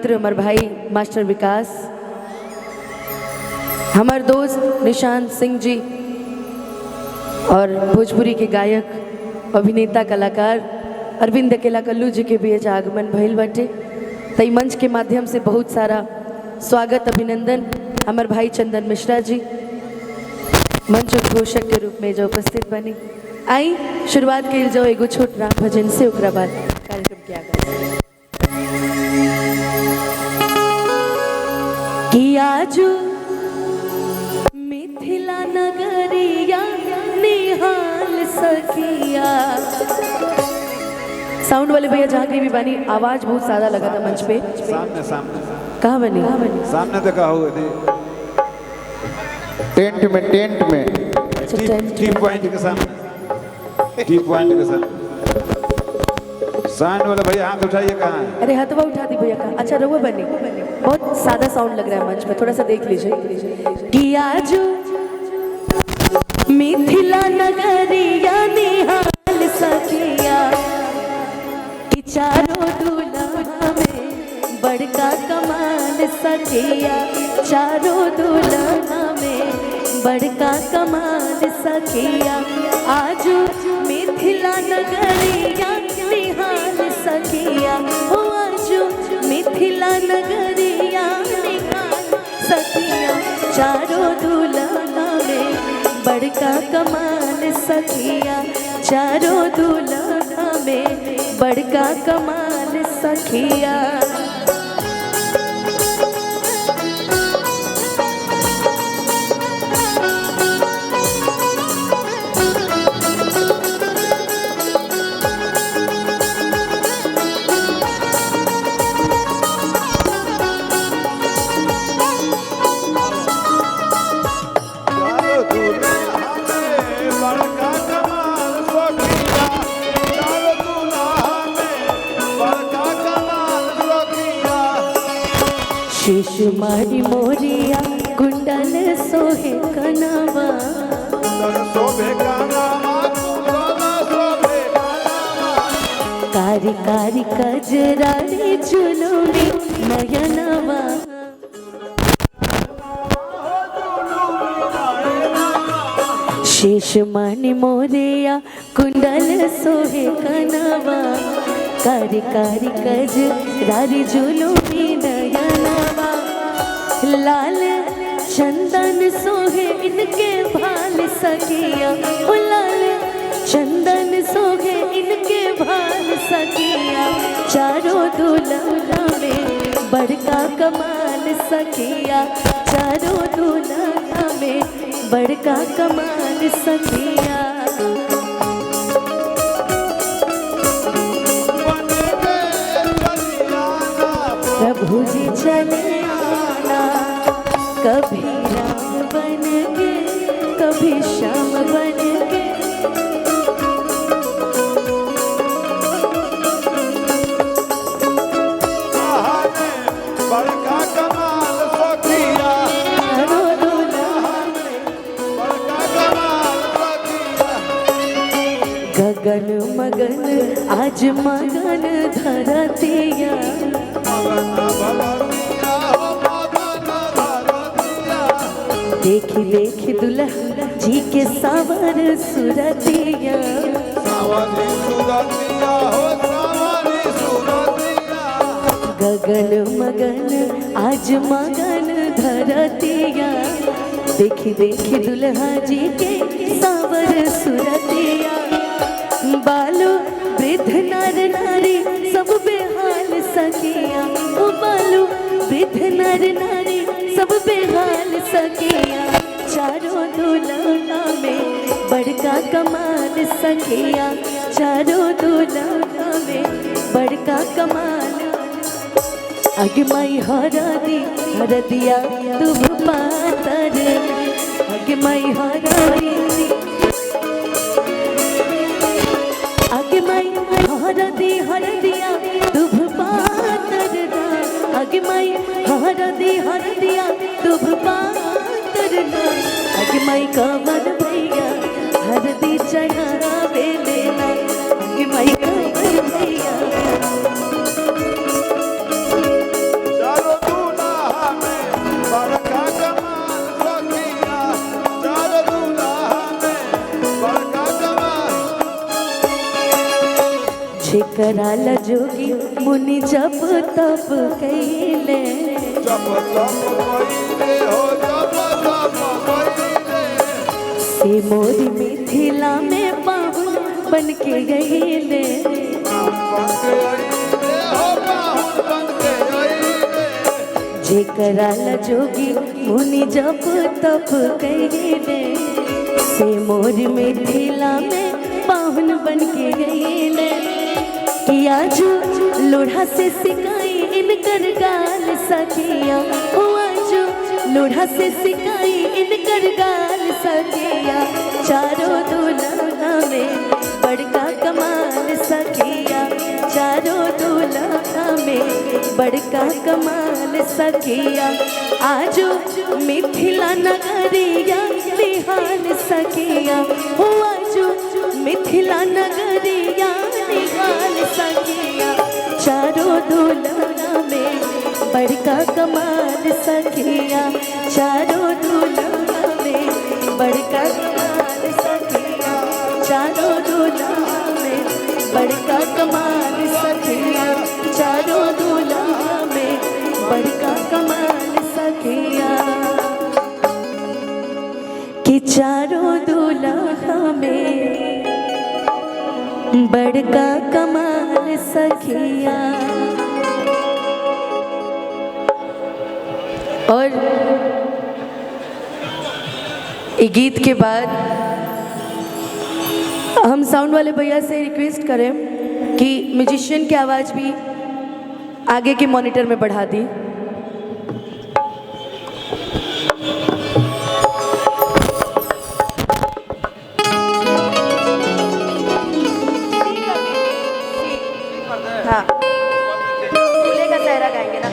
मित्र हमार भाई मास्टर विकास, हमार दोस्त निशांत सिंह जी और भोजपुरी के गायक अभिनेता कलाकार अरविंद अकेला कल्लू जी के बीच आगमन भइल बाटे। तई मंच के माध्यम से बहुत सारा स्वागत अभिनंदन हमार भाई चंदन मिश्रा जी मंच उद्घोषक के रूप में जो उपस्थित बनी। आई शुरुआत के जो एगो छोट राम भजन से ओकरा बाद कार्यक्रम के आगाज कि आजू मिथिला नगरिया निहाल सखिया। साउंड वाले भैया जहाँ भी बनी, आवाज बहुत ज्यादा लगा था मंच पे। सामने सामने कहाँ बनी? सामने तो कहा हुए थे टेंट में टी पॉइंट के सामने, टी पॉइंट के सामने। साउंड वाले भैया हाथ उठाइए। कहाँ है? अरे हथवा उठा दी भैया का। अच्छा रहुआ बनी, बहुत सादा साउंड लग रहा है मंच पे, थोड़ा सा देख लीजिए। कि आज मिथिला नगरिया निहाल सखिया कि चारों दुल्हा में बड़का कमाल सखिया, चारों दुल्हा में बड़का कमाल सखिया। आज मिथिला नगरिया निहाल सखिया, हो आज मिथिला नगरिया निहाल सखिया, चारों दुल्हा में बड़का कमाल सखिया, चारों दुल्हा में बड़का कमाल सखिया। शेष मारी मोरिया कुंडल सोहे कनवा, कारी कारी कजरारी चुलोनी नयनवा। शेष मानी मोरिया कुंडल सोहे कनवा, कारी कारी कजरारी चुलोनी नयनवा। लाल चंदन सोहे इनके भाल सखिया, ओ लाल चंदन सोहे इनके भाल सखिया, चारों दुल्हा में बड़का कमाल सखिया, चारों दुल्हा में बड़का कमाल सखिया। प्रभु जी चले आना कभी राम बन के, कभी श्याम बन के। बड़का कमाल सखिया, चारों दुल्हा बड़का कमाल सखिया। गगन मगन आज मगन धरतिया, देखी देखी दुल्हा जी के सावर सुरतिया, गगन मगन आज मगन धरतिया, देखी देखी दुल्हा जी के सावर सुरतिया। बालो वृद्ध नर नारी सब बेहाल सखिया, ओ बालो वृद्ध नर नारी सब बेहाल सखिया, चारों दुल्हा में बड़का कमाल सखिया, चारों दुल्हा में बड़का कमाल। अगमई हरदिया तुम पातर, अगमई हरदी, अगमई हरदिया तुम पातर, अगमई हरदिया तुम पातर। अगमई कमर भैया हरदी चढ़ावे लेना, अगमई कमर भैया कराला जोगी मुनि जप तप कैले जप तप कइले हो जप तप कइले से मोरी मिथिला में पाहुन बन के गईले बन के अइले हो पाहुन बन के अइले जे कराला जोगी मुनि जप तप कैले से मोरी मिथिला में पाहुन बन के गईले कि आजू लोढ़ा से सिकाई इनकर गाल सखिया हो आजू लोढ़ा से सिकाई इनकर गाल सखिया चारों दूल्हा में बड़का कमाल सखिया चारों दूल्हा में बड़का कमाल सखिया आजू मिथिला नगरिया निहाल सखिया हो आजू मिथिला नगरिया निहाल सखिया चारों दूल्हा में बड़का कमाल सखिया चारों दूल्हा में बड़का कमाल सखिया चारों दूल्हा में बड़का कमाल सखिया चारों दूल्हा में बड़का कमाल सखिया कि चारों दूल्हा में बड़का कमाल सखिया। और ये गीत के बाद हम साउंड वाले भैया से रिक्वेस्ट करें कि म्यूजिशियन की आवाज़ भी आगे के मॉनिटर में बढ़ा दी। हाँ, दूल्हे का सहरा गाएंगे ना।